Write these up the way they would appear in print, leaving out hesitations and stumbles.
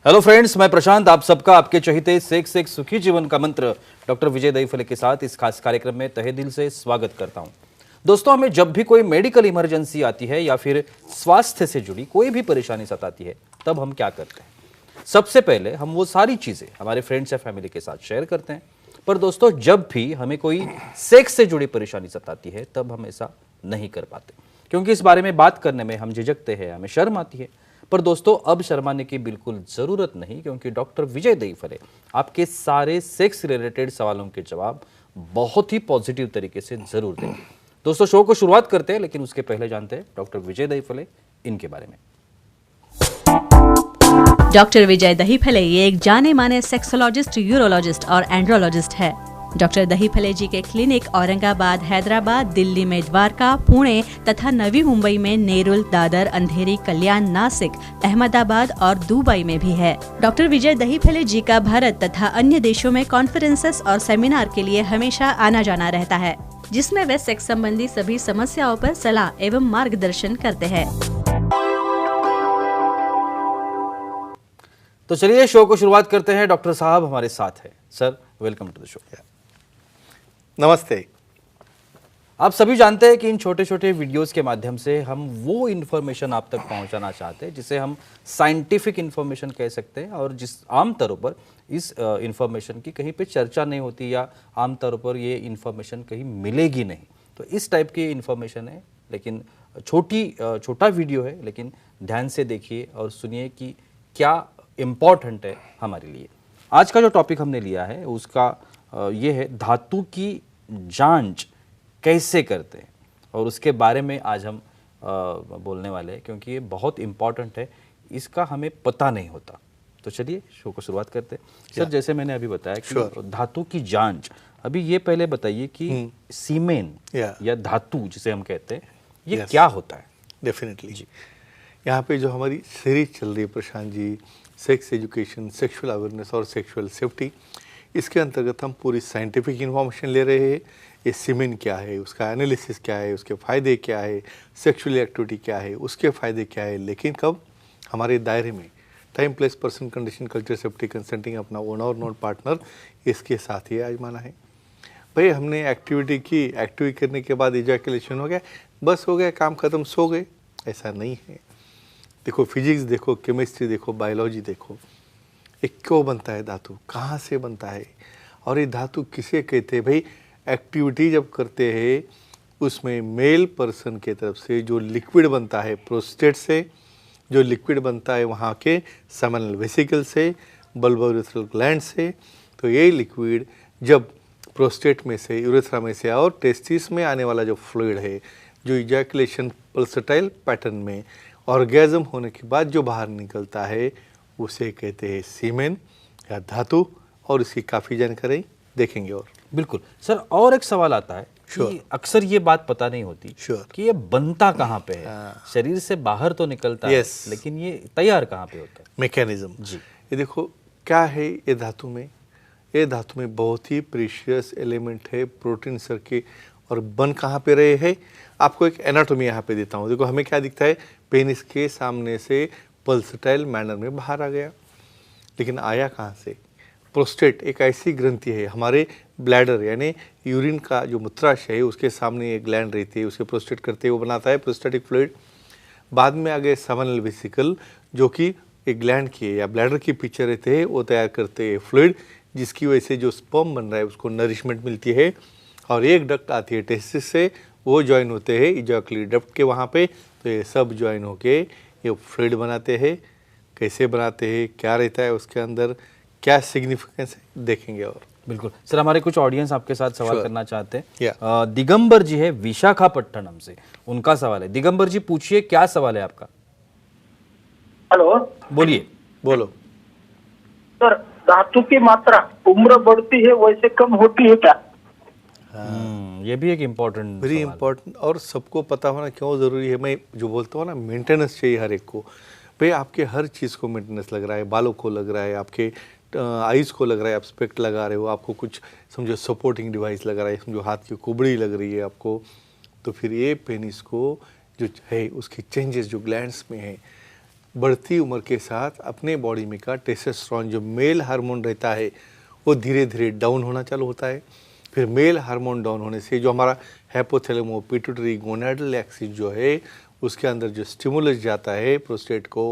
Hello friends, मैं प्रशांत आप सबका आपके चहीते सेक्स एक सुखी जीवन का मंत्र डॉक्टर विजय दहीफले के साथ इस खास कार्यक्रम में तहे दिल से स्वागत करता हूं। दोस्तों, हमें जब भी कोई मेडिकल इमरजेंसी आती है या फिर स्वास्थ्य से जुड़ी कोई भी परेशानी सताती है, तब हम क्या करते हैं? सबसे पहले हम वो सारी चीजें हमारे फ्रेंड्स या फैमिली के साथ शेयर करते हैं। पर दोस्तों, जब भी हमें कोई सेक्स से जुड़ी परेशानी सताती है, तब हम ऐसा नहीं कर पाते, क्योंकि इस बारे में बात करने में हम झिझकते हैं, हमें शर्म आती है। पर दोस्तों, अब शर्माने की बिल्कुल जरूरत नहीं, क्योंकि डॉक्टर विजय दहीफले आपके सारे सेक्स रिलेटेड सवालों के जवाब बहुत ही पॉजिटिव तरीके से जरूर देंगे। दोस्तों, शो को शुरुआत करते हैं, लेकिन उसके पहले जानते हैं डॉक्टर विजय दहीफले इनके बारे में। डॉक्टर विजय दहीफले ये एक जाने माने सेक्सोलॉजिस्ट, यूरोलॉजिस्ट और एंड्रोलॉजिस्ट है। डॉक्टर दहीफले जी के क्लिनिक औरंगाबाद, हैदराबाद, दिल्ली में द्वारका, पुणे तथा नवी मुंबई में नेरुल, दादर, अंधेरी, कल्याण, नासिक, अहमदाबाद और दुबई में भी है। डॉक्टर विजय दहीफले जी का भारत तथा अन्य देशों में कॉन्फ्रेंसेस और सेमिनार के लिए हमेशा आना जाना रहता है, जिसमें वे सेक्स संबंधी सभी समस्याओं पर सलाह एवं मार्गदर्शन करते हैं। तो चलिए शो को शुरुआत करते हैं। डॉक्टर साहब हमारे साथ है। Sir, welcome to the show. नमस्ते। आप सभी जानते हैं कि इन छोटे छोटे वीडियोस के माध्यम से हम वो इन्फॉर्मेशन आप तक पहुंचाना चाहते हैं जिसे हम साइंटिफिक इन्फॉर्मेशन कह सकते हैं, और जिस आमतौर पर इस इन्फॉर्मेशन की कहीं पे चर्चा नहीं होती या आमतौर पर ये इन्फॉर्मेशन कहीं मिलेगी नहीं। तो इस टाइप की इन्फॉर्मेशन है, लेकिन छोटा वीडियो है, लेकिन ध्यान से देखिए और सुनिए कि क्या इम्पॉर्टेंट है हमारे लिए। आज का जो टॉपिक हमने लिया है उसका ये है धातु की जांच कैसे करते हैं, और उसके बारे में आज हम बोलने वाले हैं, क्योंकि ये बहुत इम्पॉर्टेंट है, इसका हमें पता नहीं होता। तो चलिए शो को शुरुआत करते हैं। सर, जैसे मैंने अभी बताया कि धातु की जांच, अभी ये पहले बताइए कि सीमेन या धातु जिसे हम कहते हैं, ये क्या होता है? डेफिनेटली जी। यहाँ पे जो हमारी सीरीज चल रही है Prashant ji, sex education, sexual awareness और सेक्सुअल सेफ्टी, इसके अंतर्गत हम पूरी साइंटिफिक इन्फॉर्मेशन ले रहे हैं। ये सीमेन क्या है, उसका एनालिसिस क्या है, उसके फ़ायदे क्या है, सेक्सुअल एक्टिविटी क्या है, उसके फ़ायदे क्या है, लेकिन कब हमारे दायरे में time, place, person, condition, culture, safety, consulting, अपना ओनर और नॉन पार्टनर, इसके साथ ही आजमाना है। भाई हमने एक्टिविटी की, एक्टिविटी करने के बाद इजैकुलेशन हो गया, बस हो गया, काम ख़त्म, सो गए, ऐसा नहीं है। देखो, फिजिक्स देखो, केमिस्ट्री देखो, बायोलॉजी देखो, ये क्यों बनता है धातु, कहाँ से बनता है, और ये धातु किसे कहते हैं? भाई एक्टिविटी जब करते हैं उसमें मेल पर्सन के तरफ से जो लिक्विड बनता है, प्रोस्टेट से जो लिक्विड बनता है वहाँ के सेमिनल वेसिकल से, बल्बो यूरेथ्रल ग्लैंड से, तो ये लिक्विड जब प्रोस्टेट में से, यूरेथ्रा में से और टेस्टिस में आने वाला जो फ्लूइड है, जो इजैकुलेशन पल्सेटाइल पैटर्न में ऑर्गेज़म होने के बाद जो बाहर निकलता है, उसे कहते हैं सीमेन या धातु, और इसकी काफ़ी जानकारी देखेंगे। और बिल्कुल सर, और एक सवाल आता है कि अक्सर ये बात पता नहीं होती कि ये बनता कहाँ पे है। शरीर से बाहर तो निकलता है, लेकिन ये तैयार कहाँ पे होता है? मैकेनिज्म जी, ये देखो क्या है। ये धातु में बहुत ही प्रीशियस एलिमेंट है, प्रोटीन सर के, और बन कहाँ पे रहे हैं। आपको एक एनाटॉमी यहाँ पे देता हूँ। देखो, हमें क्या दिखता है, पेनिस के सामने से पल्सेटाइल मैनर में बाहर आ गया, लेकिन आया कहाँ से? प्रोस्टेट एक ऐसी ग्रंथि है, हमारे ब्लैडर यानी यूरिन का जो मूत्राशय है उसके सामने एक ग्लैंड रहती है, उसे प्रोस्टेट करते हैं, वो बनाता है प्रोस्टेटिक फ्लूइड। बाद में आ गए सेमिनल वेसिकल, जो कि एक ग्लैंड की या ब्लैडर की पीछे रहते हैं, वो तैयार करते हैं फ्लूइड, जिसकी वजह से जो स्पर्म बन रहा है उसको नरिशमेंट मिलती है। और एक डक्ट आती है टेस्टिस से, वो ज्वाइन होते हैं इजैकुलेटरी डक्ट के वहाँ पे, तो ये सब ज्वाइन होके ये फ्लूइड बनाते हैं। कैसे बनाते हैं, क्या रहता है उसके अंदर, क्या सिग्निफिकेंस है, देखेंगे। और बिल्कुल सर, हमारे कुछ ऑडियंस आपके साथ सवाल करना चाहते हैं। दिगंबर जी है विशाखापट्टनम से, उनका सवाल है। दिगंबर जी, पूछिए, क्या सवाल है आपका? हेलो, बोलिए, बोलो। सर, धातु की मात्रा उम्र बढ़ती है वैसे कम होती है क्या? ये भी एक इम्पोर्टेंट, वेरी इंपॉर्टेंट, और सबको पता होना क्यों ज़रूरी है। मैं जो बोलता हूँ ना, मेंटेनेंस चाहिए हर एक को। भाई आपके हर चीज़ को मेंटेनेंस लग रहा है, बालों को लग रहा है, आपके आइज़ को लग रहा है, आप स्पेक्ट लगा रहे हो, आपको कुछ समझो सपोर्टिंग डिवाइस लग रहा है, समझो हाथ की कुबड़ी लग रही है आपको, तो फिर ये पेनिस को जो है उसकी चेंजेस जो ग्लैंड्स में है, बढ़ती उम्र के साथ अपने बॉडी में का टेस्टोस्टेरोन जो मेल हार्मोन रहता है वो धीरे धीरे डाउन होना चालू होता है। फिर मेल हार्मोन डाउन होने से जो हमारा हाइपोथैलेमो पिट्यूटरी गोनाडल एक्सिस जो है उसके अंदर जो स्टिमुलस जाता है प्रोस्टेट को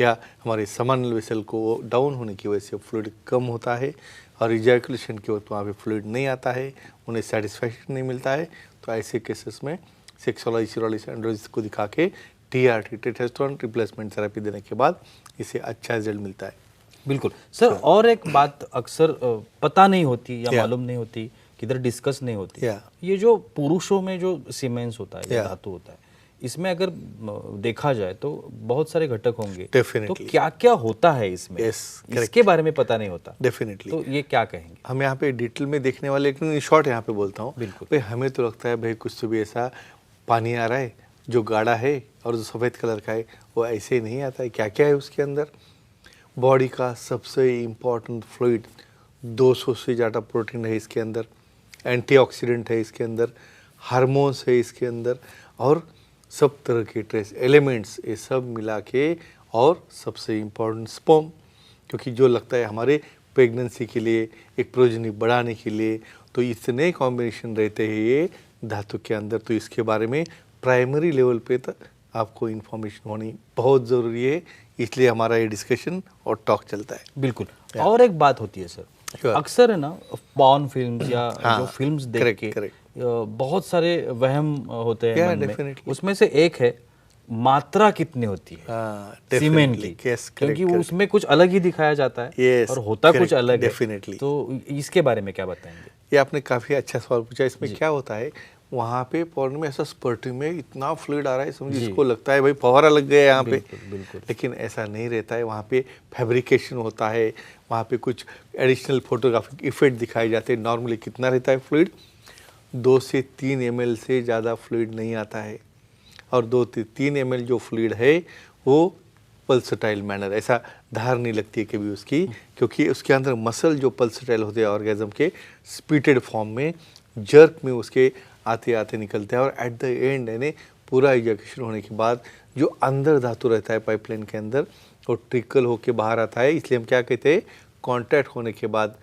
या हमारे समन वेसल को, डाउन होने की वजह से फ्लूइड कम होता है और इजैकुलेशन के वक्त वहाँ पे फ्लूइड नहीं आता है, उन्हें सेटिस्फैक्शन नहीं मिलता है। तो ऐसे केसेस में सेक्सुअल यूरोलॉजिस्ट एंड्रोलॉजिस्ट को दिखा के टीआरटी टेस्टोस्टेरोन रिप्लेसमेंट थेरेपी देने के बाद इसे अच्छा रिजल्ट मिलता है। बिल्कुल सर। और एक बात अक्सर पता नहीं होती या या। मालूम नहीं होती, किधर डिस्कस नहीं होती, या। ये जो पुरुषों में जो सीमेंस होता है या धातु होता है, इसमें अगर देखा जाए तो बहुत सारे घटक होंगे। Definitely. तो क्या क्या होता है इसमें? Yes, correct. इसके बारे में पता नहीं होता। डेफिनेटली। तो ये क्या कहेंगे? हम यहाँ पे डिटेल में देखने वाले, लेकिन शॉर्ट यहाँ पे बोलता हूँ। बिल्कुल। भाई हमें तो लगता है भाई कुछ तो भी ऐसा पानी आ रहा है जो गाढ़ा है और जो सफ़ेद कलर का है वो ऐसे ही नहीं आता है। क्या क्या है उसके अंदर? बॉडी का सबसे इम्पॉर्टेंट फ्लूइड, 200 से ज़्यादा प्रोटीन है इसके अंदर, एंटीऑक्सीडेंट है इसके अंदर, हार्मोन्स है इसके अंदर और सब तरह के ट्रेस एलिमेंट्स, ये सब मिला के, और सबसे इम्पॉर्टेंट स्पर्म, क्योंकि जो लगता है हमारे प्रेगनेंसी के लिए, एक प्रोजनी बढ़ाने के लिए, तो इतने कॉम्बिनेशन रहते हैं ये धातु के अंदर। तो इसके बारे में प्राइमरी लेवल पे तक आपको इन्फॉर्मेशन होनी बहुत ज़रूरी है, इसलिए हमारा ये डिस्कशन और टॉक चलता है। बिल्कुल। और एक बात होती है सर, Sure. अक्सर है ना पॉर्न फिल्म्स या जो फिल्म्स देख correct, के correct. बहुत सारे वहम होते हैं Yeah, मन में। definitely. उसमें से एक है मात्रा कितनी होती है हाँ, सीमेंट definitely. की, Yes, क्योंकि correct, वो उसमें कुछ अलग ही दिखाया जाता है Yes, और होता कुछ correct, अलग है। definitely. तो इसके बारे में क्या बताएंगे? ये आपने काफ़ी अच्छा सवाल पूछा। इसमें क्या होता है, वहाँ पे पॉर्न में ऐसा स्पर्टिंग में इतना फ्लूइड आ रहा है, समझिए इसको लगता है भाई फव्वारा लग गया यहाँ पे। बिल्कुल। लेकिन ऐसा नहीं रहता है। वहाँ पे फैब्रिकेशन होता है, वहाँ पे कुछ एडिशनल फोटोग्राफिक इफेक्ट दिखाए जाते हैं। नॉर्मली कितना रहता है फ्लूइड? 2 से 3 ml से ज़्यादा फ्लूइड नहीं आता है, और 2 से 3 ml जो फ्लूइड है वो पल्सटाइल मैनर, ऐसा धार नहीं लगती है कभी उसकी, क्योंकि उसके अंदर मसल जो पल्सटाइल होते हैं ऑर्गेजम के, स्पीटेड फॉर्म में, जर्क में उसके आते आते निकलते हैं, और एट द एंड यानी पूरा इजैकुलेशन होने के बाद जो अंदर धातु रहता है पाइपलाइन के अंदर, वो ट्रिकल होके बाहर आता है। इसलिए हम क्या कहते हैं, कॉन्टैक्ट होने के बाद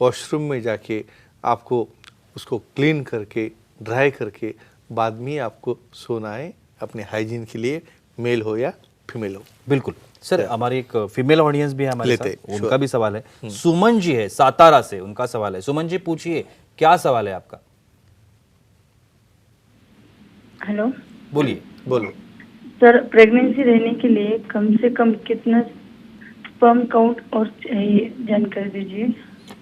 वॉशरूम में जाके आपको उसको क्लीन करके, ड्राई करके बाद में आपको सोना है, अपने हाइजीन के लिए, मेल हो या फीमेल हो। बिल्कुल सर। हमारी एक फीमेल ऑडियंस भी है हमारे लेते, साथ, उनका भी सवाल है। सुमन जी है सातारा से, उनका सवाल है। सुमन जी पूछिए, क्या सवाल है आपका? हेलो, बोलिए। बोलो। सर प्रेगनेंसी रहने के लिए कम से कम कितना स्पर्म काउंट और चाहिए, जानकारी दीजिए।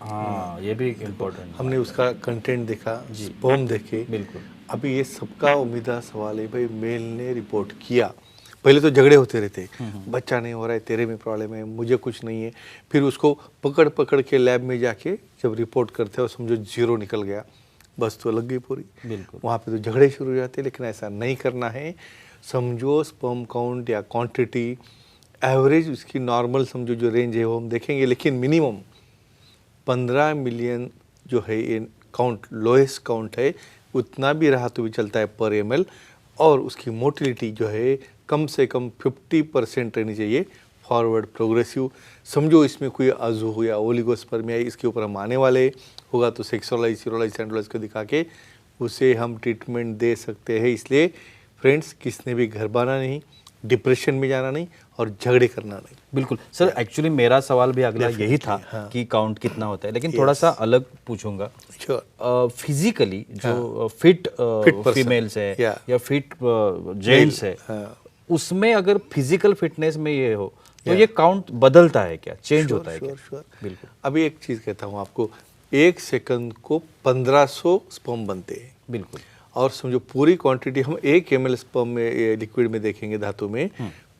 हाँ, ये भी इम्पोर्टेंट। हमने उसका कंटेंट देखा, स्पर्म देखे। बिल्कुल। अभी ये सबका उम्मीदा सवाल है भाई, मेल ने रिपोर्ट किया, पहले तो झगड़े होते रहते, बच्चा नहीं हो रहा है, तेरे में प्रॉब्लम है, मुझे कुछ नहीं है। फिर उसको पकड़ पकड़ के लैब में जाके जब रिपोर्ट करते हो, समझो 0 निकल गया, बस तो लग गई पूरी। बिल्कुल। वहाँ पे तो झगड़े शुरू हो जाते हैं, लेकिन ऐसा नहीं करना है। समझो स्पर्म काउंट या क्वांटिटी एवरेज उसकी नॉर्मल समझो जो रेंज है वो हम देखेंगे, लेकिन मिनिमम 15 मिलियन जो है ये काउंट, लोएस्ट काउंट है, उतना भी रहा तो भी चलता है पर ml, और उसकी मोटिलिटी जो है कम से कम 50% रहनी चाहिए, फॉरवर्ड प्रोग्रेसिव। समझो इसमें कोई अजू या ओलिगोस्पर्मिया, इसके ऊपर हम आने वाले होगा तो सेक्सुअलाइज यूरोलॉजिस्ट एंड्रोलॉजिस्ट को दिखा के उसे हम ट्रीटमेंट दे सकते हैं। इसलिए फ्रेंड्स, किसने भी घर बाना नहीं, डिप्रेशन में जाना नहीं और झगड़े करना नहीं। बिल्कुल सर। एक्चुअली मेरा सवाल भी अगला यही था कि काउंट कितना होता है, लेकिन थोड़ा सा अलग पूछूंगा। फिजिकली जो फिट फीमेल्स है या फिट जेंट्स है, उसमें अगर फिजिकल फिटनेस में ये हो तो ये काउंट बदलता है क्या, चेंज होता है क्या? बिल्कुल। अभी एक चीज़ कहता हूँ आपको, 1 सेकंड को 1500 स्पर्म बनते हैं। बिल्कुल। और समझो पूरी क्वांटिटी हम 1 ml स्पर्म में, लिक्विड में देखेंगे धातु में,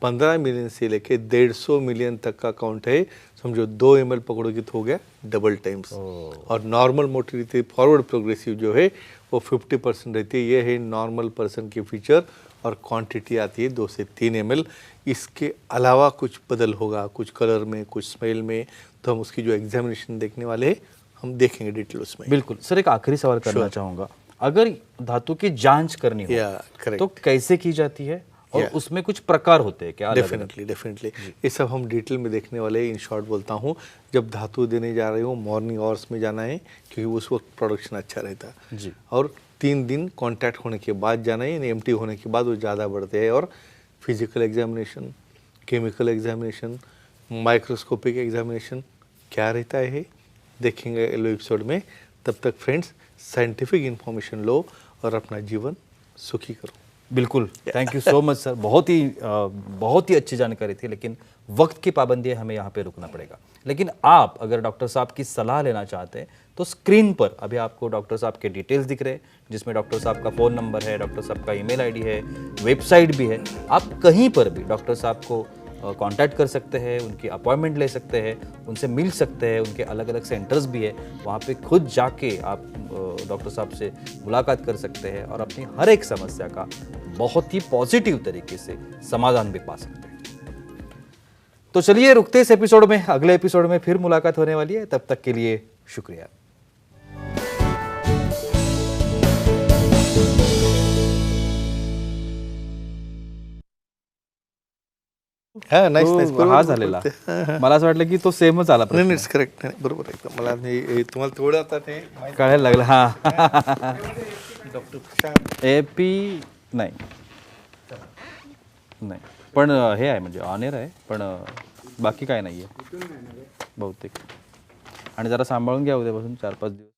15 मिलियन से लेके 150 मिलियन तक का काउंट है। समझो 2 ml पकड़ोगे तो हो गया डबल टाइम्स। और नॉर्मल मोटिलिटी फॉरवर्ड प्रोग्रेसिव जो है वो 50% रहती है। ये है नॉर्मल पर्सन की फीचर, और क्वांटिटी आती है 2 से 3 ml। इसके अलावा कुछ बदल होगा, कुछ कलर में, कुछ स्मेल में, तो हम उसकी जो एग्जामिनेशन देखने वाले हैं हम देखेंगे डिटेल उसमें। बिल्कुल सर। एक आखिरी सवाल करना चाहूँगा, अगर धातु की जांच करनी हो तो कैसे की जाती है और उसमें कुछ प्रकार होते हैं क्या? अलग-अलग? डेफिनेटली ये सब हम डिटेल में देखने वाले हैं। इन शॉर्ट बोलता हूँ, जब धातु देने जा रहे हो मॉर्निंग आवर्स में जाना है क्योंकि उस वक्त प्रोडक्शन अच्छा रहता है जी। और 3 दिन कांटेक्ट होने के बाद जाना है, एम्प्टी होने के बाद वो ज़्यादा बढ़ते हैं। और physical examination, chemical examination, microscopic examination क्या रहता है देखेंगे अगले एपिसोड में। तब तक फ्रेंड्स साइंटिफिक इंफॉर्मेशन लो और अपना जीवन सुखी करो। बिल्कुल, thank you so much sir, बहुत ही अच्छी जानकारी थी, लेकिन वक्त की पाबंदी है, हमें यहाँ पे रुकना पड़ेगा। लेकिन आप अगर डॉक्टर साहब की सलाह लेना चाहते हैं तो स्क्रीन पर अभी आपको डॉक्टर साहब के डिटेल्स दिख रहे हैं, जिसमें डॉक्टर साहब का फ़ोन नंबर है, डॉक्टर साहब का ईमेल आईडी है, वेबसाइट भी है। आप कहीं पर भी डॉक्टर साहब को कांटेक्ट कर सकते हैं, उनकी अपॉइंटमेंट ले सकते हैं, उनसे मिल सकते हैं। उनके अलग अलग सेंटर्स भी है, वहाँ पे खुद जाके आप डॉक्टर साहब से मुलाकात कर सकते हैं और अपनी हर एक समस्या का बहुत ही पॉजिटिव तरीके से समाधान भी पा सकते हैं। तो चलिए रुकते इस एपिसोड में, अगले एपिसोड में फिर मुलाकात होने वाली है। तब तक के लिए शुक्रिया। हां नाईस हा झालेला, मला असं वाटलं की तो सेमच आला नाही प्रश्न. नाही करेक्ट बरोबर एकदम. मला तुम्हाला थोडं आता ते कळायला लागलं. हा डॉक्टर प्रशांत एपी नाही नाही, पण हे आहे म्हणजे ऑनेर आहे, पण बाकी काय नाही आहे बहुतेक. आणि जरा सांभाळून घ्या उद्यापासून 4-5 दिवस.